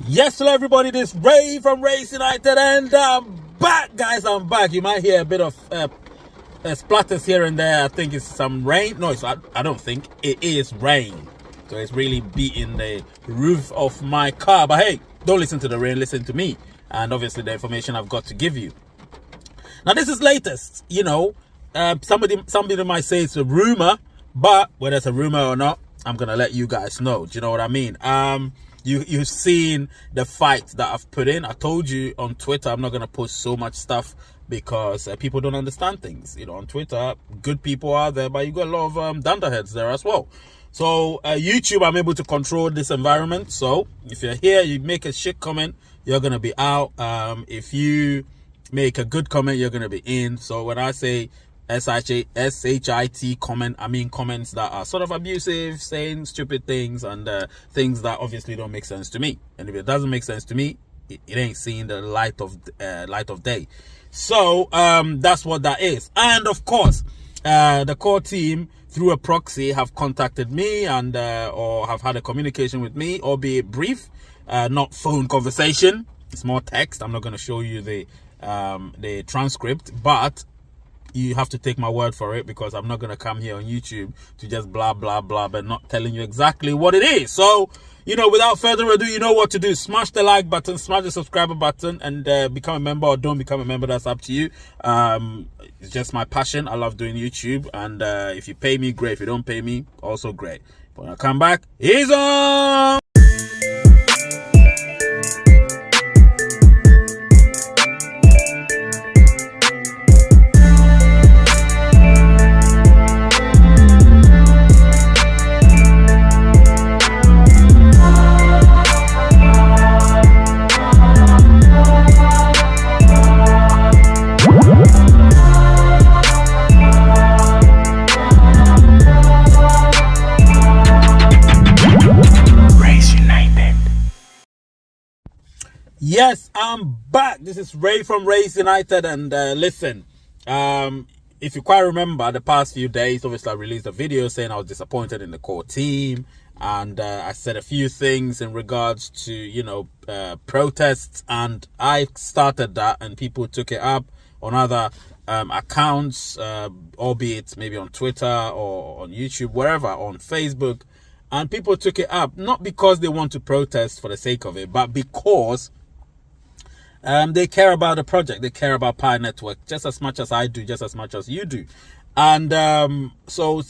Yes, hello everybody, this is Ray from Race United, and I'm back, guys. I'm back. You might hear a bit of splatters here and there. I think it's some rain. No, I don't think it is rain. So it's really beating the roof of my car. But hey, don't listen to the rain, listen to me. And obviously the information I've got to give you. Now this is latest, somebody might say it's a rumor, but whether it's a rumor or not, I'm gonna let you guys know. Do you know what I mean? You've seen the fight that I've put in. I told you on Twitter I'm not gonna post so much stuff because people don't understand things. On Twitter, good people are there, but you got a lot of dunderheads there as well. So YouTube, I'm able to control this environment. So if you're here, you make a shit comment, you're gonna be out. If you make a good comment, you're gonna be in. So when I say SHIT comment, I mean comments that are sort of abusive, saying stupid things, and things that obviously don't make sense to me. And if it doesn't make sense to me, it ain't seeing the light of day. So that's what that is. And of course, the core team through a proxy have contacted me and or have had a communication with me, albeit brief, not phone conversation. It's more text. I'm not going to show you the transcript, but you have to take my word for it, because I'm not going to come here on YouTube to just blah, blah, blah, but not telling you exactly what it is. So, without further ado, you know what to do. Smash the like button, smash the subscriber button, and become a member or don't become a member. That's up to you. It's just my passion. I love doing YouTube. And if you pay me, great. If you don't pay me, also great. But when I come back, he's on! Yes, I'm back. This is Ray from Race United, and listen, if you quite remember, the past few days, obviously I released a video saying I was disappointed in the core team, and I said a few things in regards to, protests, and I started that, and people took it up on other accounts, albeit maybe on Twitter or on YouTube, wherever, on Facebook, and people took it up, not because they want to protest for the sake of it, but because they care about the project. They care about Pi Network just as much as I do, just as much as you do. And so,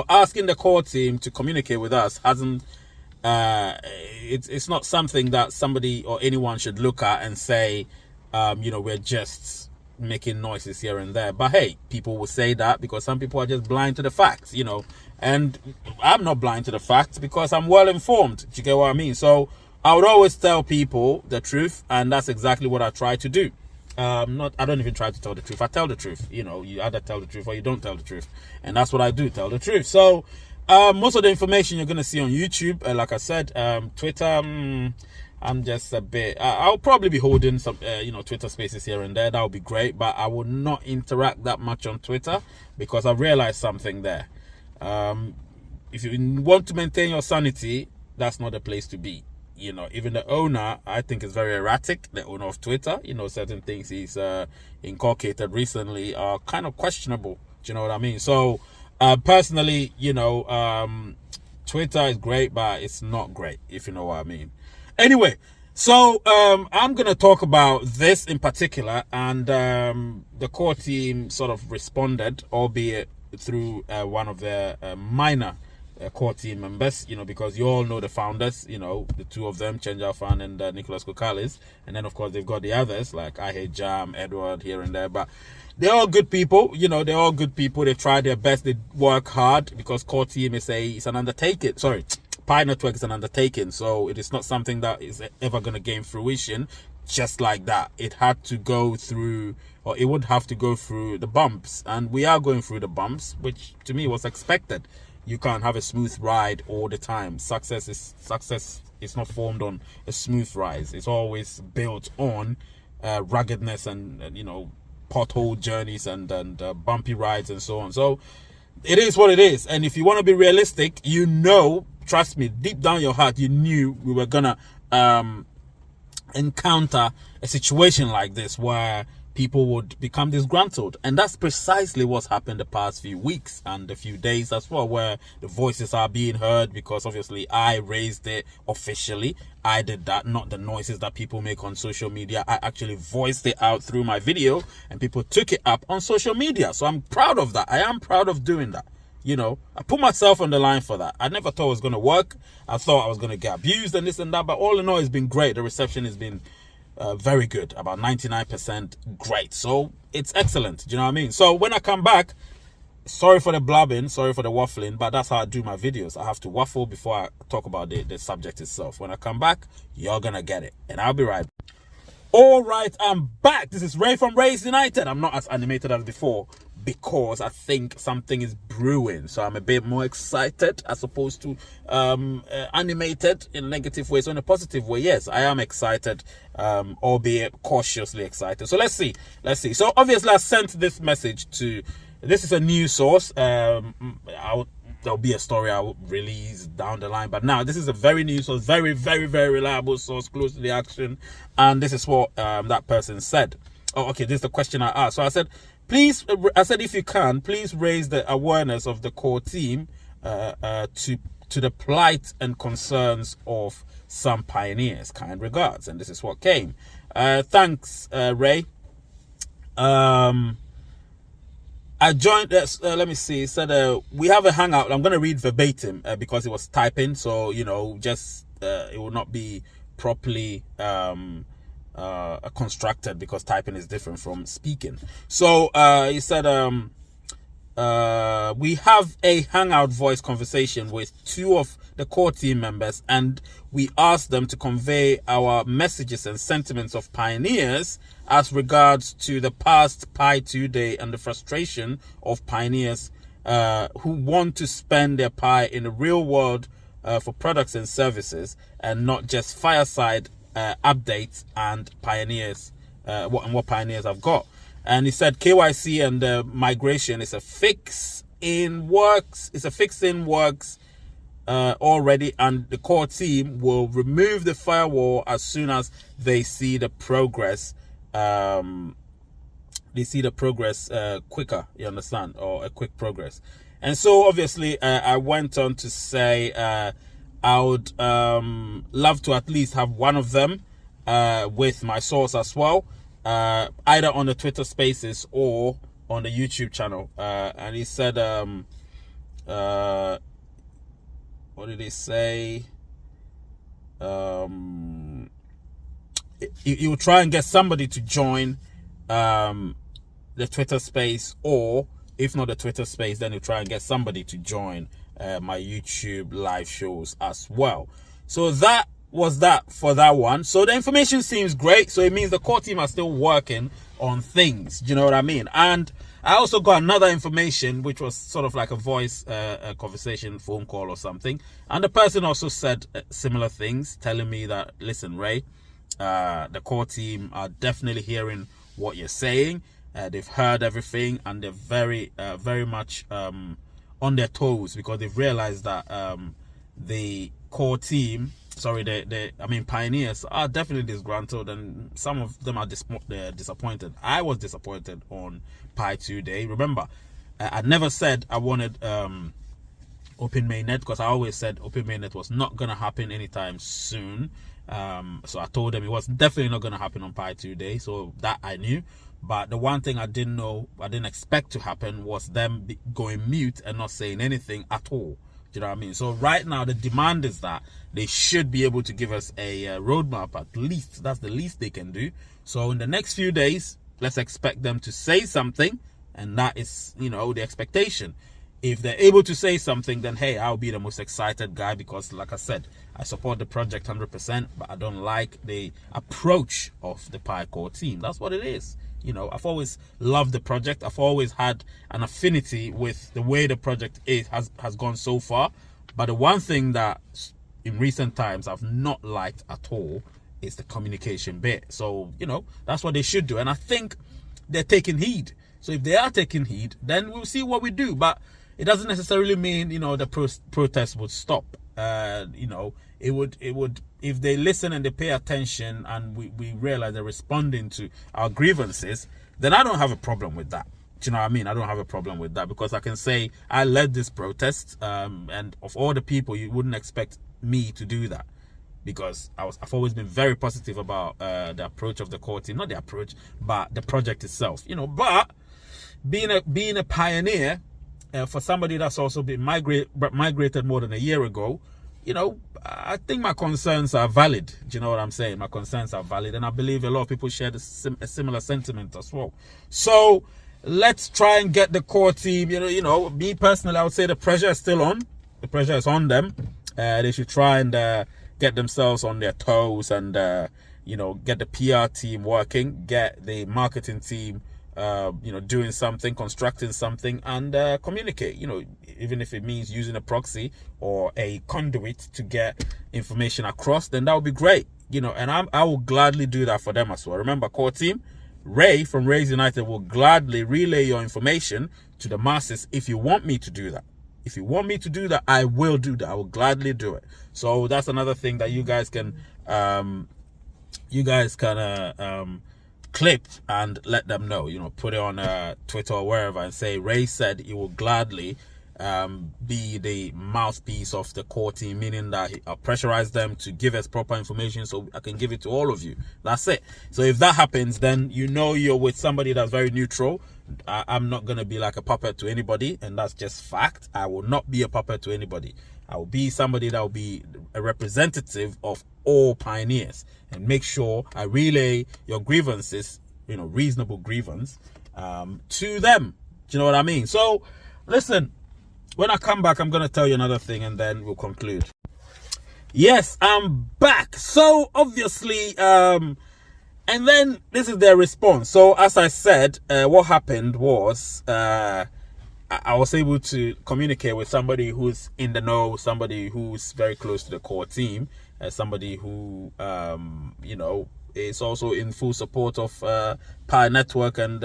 asking the core team to communicate with us hasn't, it's not something that somebody or anyone should look at and say, we're just making noises here and there. But hey, people will say that because some people are just blind to the facts, and I'm not blind to the facts because I'm well informed. Do you get what I mean? So I would always tell people the truth, and that's exactly what I try to do. I don't even try to tell the truth. I tell the truth. You either tell the truth or you don't tell the truth, and that's what I do, tell the truth. So most of the information you're going to see on YouTube, like I said, Twitter, I'm just a bit, I'll probably be holding some, Twitter spaces here and there. That would be great, but I will not interact that much on Twitter because I've realized something there. If you want to maintain your sanity, that's not the place to be. Even the owner, I think, is very erratic, the owner of Twitter. Certain things he's inculcated recently are kind of questionable. Do you know what I mean? So, personally, Twitter is great, but it's not great, if you know what I mean. Anyway, so I'm going to talk about this in particular, and the core team sort of responded, albeit through one of their minor core team members, because you all know the founders, the two of them, Change Alfan and Nicholas Kokalis, and then of course they've got the others like I Hate Jam, Edward here and there, but they're all good people. They're all good people. They try their best, they work hard, because core team is an undertaking. Sorry, Pi Network is an undertaking, so it is not something that is ever going to gain fruition just like that. It had to go through, or it would have to go through the bumps, and we are going through the bumps, which to me was expected. You can't have a smooth ride all the time. Success is not formed on a smooth rise. It's always built on ruggedness and pothole journeys and bumpy rides and so on. So it is what it is. And if you want to be realistic, trust me, deep down your heart, you knew we were gonna encounter a situation like this where people would become disgruntled. And that's precisely what's happened the past few weeks and a few days as well, where the voices are being heard because obviously I raised it officially. I did that, not the noises that people make on social media. I actually voiced it out through my video and people took it up on social media. So I'm proud of that. I am proud of doing that. You know, I put myself on the line for that. I never thought it was going to work. I thought I was going to get abused and this and that. But all in all, it's been great. The reception has been very good, about 99% great. So it's excellent. Do you know what I mean? So when I come back, sorry for the blabbing, sorry for the waffling, but that's how I do my videos. I have to waffle before I talk about the subject itself. When I come back, you're going to get it. And I'll be right back. All right, I'm back. This is Ray from Race United. I'm not as animated as before because I think something is brewing. So I'm a bit more excited as opposed to animated in a negative way. So in a positive way, yes, I am excited, albeit cautiously excited. So let's see. So obviously I sent this message to, this is a news source. There'll be a story I'll release down the line, but now this is a very new source, very reliable source, close to the action. And this is what that person said. Oh, okay, this is the question I asked. So I said, please, if you can, please raise the awareness of the core team to the plight and concerns of some pioneers. Kind regards. And this is what came. Thanks, Ray. I joined, let me see, it said, we have a hangout. I'm going to read verbatim because it was typing. So, you know, just, it will not be properly constructed because typing is different from speaking. So, he said, we have a hangout voice conversation with two of the core team members and we asked them to convey our messages and sentiments of pioneers as regards to the past Pi 2 Day and the frustration of pioneers who want to spend their Pi in the real world for products and services and not just fireside updates and pioneers, what pioneers have got. And he said KYC and migration is a fix in works. It's a fix in works already, and the core team will remove the firewall as soon as they see the progress. Quicker, you understand, or a quick progress. And so obviously I went on to say I would love to at least have one of them with my source as well, either on the Twitter Spaces or on the YouTube channel. And he said, what did he say? He will try and get somebody to join the Twitter Space, or if not the Twitter Space, then he'll try and get somebody to join my YouTube live shows as well. So that was that for that one. So the information seems great. So it means the core team are still working on things. Do you know what I mean? And I also got another information, which was sort of like a voice a conversation, phone call or something. And the person also said similar things, telling me that, listen, Ray, the core team are definitely hearing what you're saying. They've heard everything and they're very much on their toes because they've realized that the core team, pioneers are definitely disgruntled, and some of them are disappointed. I was disappointed on Pi 2 Day. Remember, I never said I wanted open mainnet because I always said open mainnet was not going to happen anytime soon. So I told them it was definitely not going to happen on Pi 2 Day, so that I knew. But the one thing I didn't expect to happen was them going mute and not saying anything at all. Do you know what I mean? So right now the demand is that they should be able to give us a roadmap at least. That's the least they can do. So in the next few days, let's expect them to say something, and that is, you know, the expectation. If they're able to say something, then hey, I'll be the most excited guy because, like I said, I support the project 100%, but I don't like the approach of the Pi core team. That's what it is. You know, I've always loved the project. I've always had an affinity with the way the project has gone so far. But the one thing that in recent times I've not liked at all is the communication bit. So, you know, that's what they should do. And I think they're taking heed. So if they are taking heed, then we'll see what we do. But it doesn't necessarily mean, the protest would stop. It would, if they listen and they pay attention and we realize they're responding to our grievances, then I don't have a problem with that. Do you know what I mean? I don't have a problem with that, because I can say I led this protest, and of all the people, you wouldn't expect me to do that, because I've always been very positive about the approach of the core team, not the approach, but the project itself. But being a pioneer, for somebody that's also been migrated more than a year ago, I think my concerns are valid. Do you know what I'm saying? My concerns are valid, and I believe a lot of people share a similar sentiment as well. So let's try and get the core team. Me personally, I would say the pressure is still on. The pressure is on them. They should try and get themselves on their toes and get the PR team working, get the marketing team doing something, constructing something, and communicate, even if it means using a proxy or a conduit to get information across, then that would be great, and I will gladly do that for them as well. Remember, core team, Ray from Raise United will gladly relay your information to the masses if you want me to do that. If you want me to do that, I will do that. I will gladly do it. So that's another thing that you guys can clip and let them know, put it on Twitter or wherever and say Ray said he will gladly be the mouthpiece of the core team, meaning that I'll pressurize them to give us proper information so I can give it to all of you. That's it. So if that happens, then you're with somebody that's very neutral. I'm not going to be like a puppet to anybody, and that's just fact. I will not be a puppet to anybody. I will be somebody that will be a representative of all pioneers and make sure I relay your grievances, reasonable grievance, to them. Do you know what I mean? So listen, when I come back, I'm going to tell you another thing and then we'll conclude. Yes, I'm back. So obviously, and then this is their response. So as I said, what happened was I was able to communicate with somebody who's in the know, somebody who's very close to the core team, somebody who, is also in full support of Pi Network and,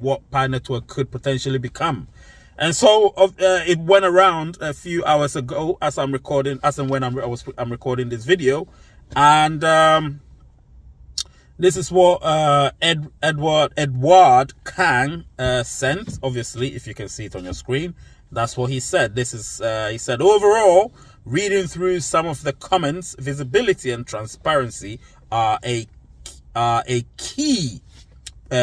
what Pi Network could potentially become. And so it went around a few hours ago as I'm recording this video. And this is what Edward Kang sent. Obviously, if you can see it on your screen, that's what he said. This is he said, overall, reading through some of the comments, visibility and transparency are a key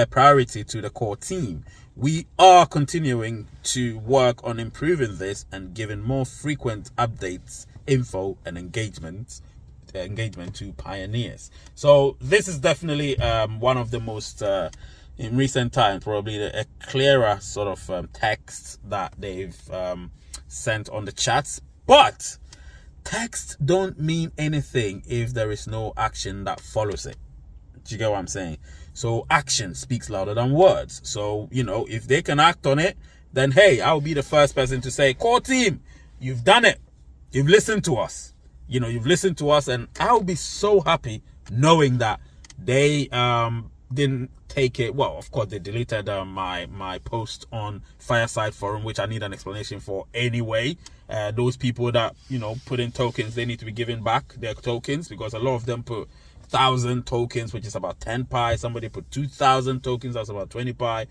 priority to the core team. We are continuing to work on improving this and giving more frequent updates, info and engagement to pioneers. So this is definitely one of the most in recent times, probably a clearer sort of text that they've sent on the chats. But text don't mean anything if there is no action that follows it. Do you get what I'm saying? So action speaks louder than words. So, if they can act on it, then hey, I'll be the first person to say, core team, you've done it. You've listened to us. You've listened to us, and I'll be so happy knowing that they didn't take it. Well, of course, they deleted my post on Fireside Forum, which I need an explanation for anyway. Those people that, put in tokens, they need to be given back their tokens, because a lot of them put 1,000 tokens, which is about 10 pi. Somebody put 2,000 tokens, that's about 20 pi.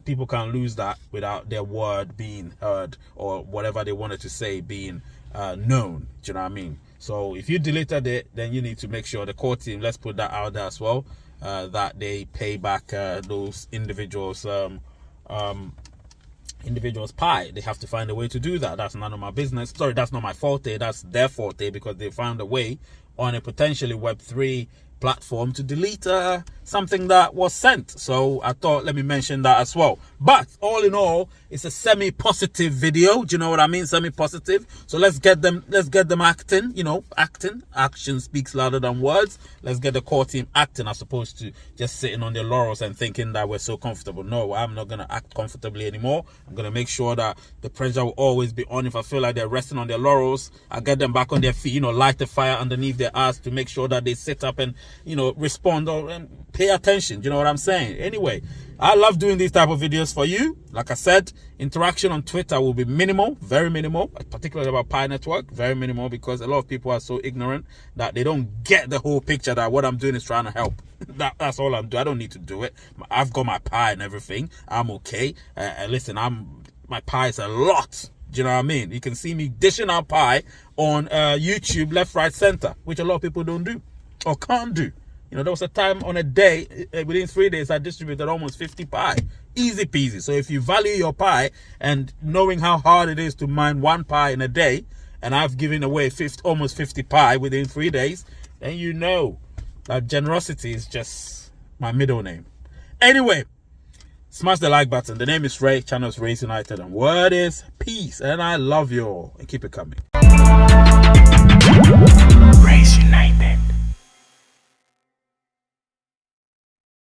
People can't lose that without their word being heard or whatever they wanted to say being known. Do you know what I mean? So if you deleted it, then you need to make sure the core team, let's put that out there as well, that they pay back those individuals pi. They have to find a way to do that. That's none of my business. Sorry, that's not my forte. That's their forte, because they found a way on a potentially Web3 platform to delete something that was sent. So I thought, let me mention that as well. But all in all, it's a semi-positive video. Do you know what I mean? Semi-positive. So let's get them acting, acting. Action speaks louder than words. Let's get the core team acting, as opposed to just sitting on their laurels and thinking that we're so comfortable. No, I'm not going to act comfortably anymore. I'm going to make sure that the pressure will always be on. If I feel like they're resting on their laurels, I get them back on their feet, light the fire underneath their ass to make sure that they sit up and respond or pay attention. You know what I'm saying? Anyway, I love doing these type of videos for you. Like I said, interaction on Twitter will be minimal, very minimal, particularly about Pi Network, very minimal, because a lot of people are so ignorant that they don't get the whole picture that what I'm doing is trying to help. That's all I'm doing. I don't need to do it. I've got my Pi and everything. I'm okay. Listen, my Pi is a lot. Do you know what I mean? You can see me dishing out Pi on YouTube, left, right, center, which a lot of people don't do or can't do. There was a time on a day, within 3 days, I distributed almost 50 Pi. Easy peasy. So if you value your Pi and knowing how hard it is to mine 1 Pi in a day, and I've given away almost 50 Pi within 3 days, then you know that generosity is just my middle name. Anyway, smash the like button. The name is Ray, channel is Race United, and word is peace. And I love you all. And keep it coming. Race United.